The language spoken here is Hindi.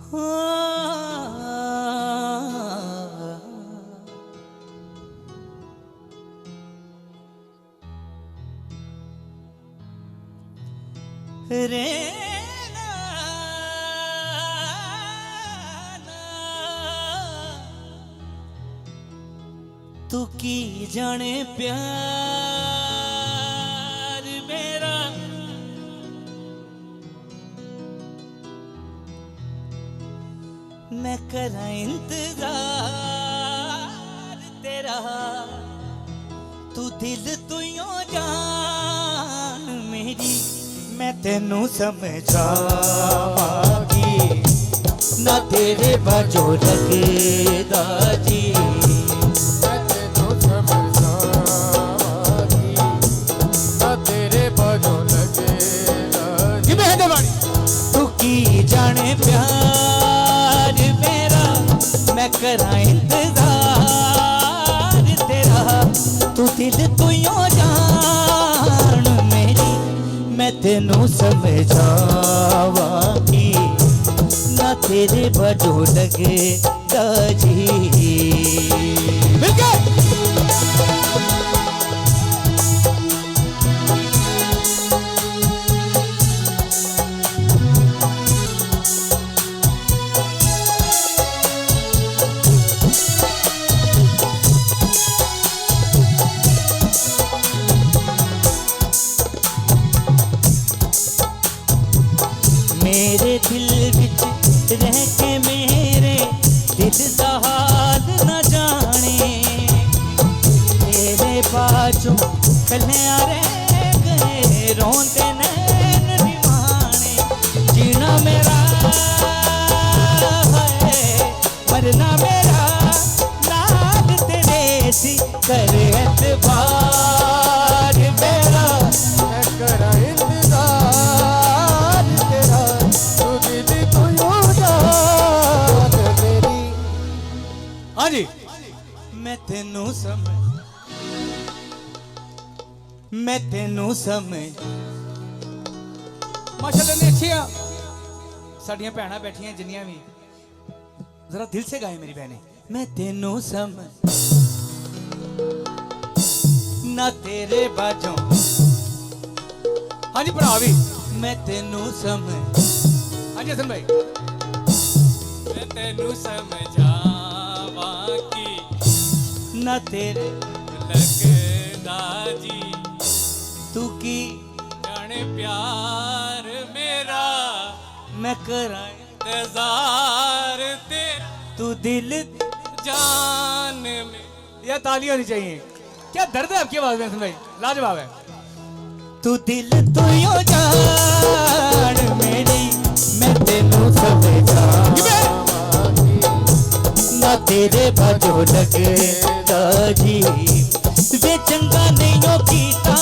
रे तू की जाने प्यार मेरा मैं करा इंतजार तेरा तू दिल तू यो जान मेरी मैं तेनू समझावांगी ना तेरे बाजो लगदा जी मैं तेनू समझावांगी ना तेरे बाजो लगदा जी। तू की जाने प्यार मेरा मैं करा इंतजार तेरा तू दिल तू यो जान मेरी मैं तेनू समझावांगी ना तेरे बाजो लगदा जी। मेरे दिल विच रह के मेरे दिल दा हाल न जाने तेरे बाजो कलियां रह गए रोंदे नैन निमाने जीना मेरा है मरना मेरा नाल तेरे सी कर एतबार मेरा मैं करा इंतजार तेरा तू दिल तू यो जान मेरी। हाँ जी मैं तेनू समझ माशाल्लाह ने अच्छी साड़ियां भैनां बैठियां जिन्नियां भी जरा दिल से गाए मेरी बहनें मैं तेनू समझ ना तेरे बाजों हाँ जी भरा भी मैं तेनू समझ हाँ जी हसन भाई मैं तेनू समझावांगी ना तेरे लगदा जी तू की जाने प्यार मेरा मैं कराए इंतजार तेरा तू दिल जान में। या ताली होनी चाहिए क्या दर्द है आपकी आवाज में हसन भाई लाजवाब है तू दिल तू यो जान मेरी मैं तेनू समझावांगी ना तेरे बाजो लगदा जी वे चंगा नहीं हो कीता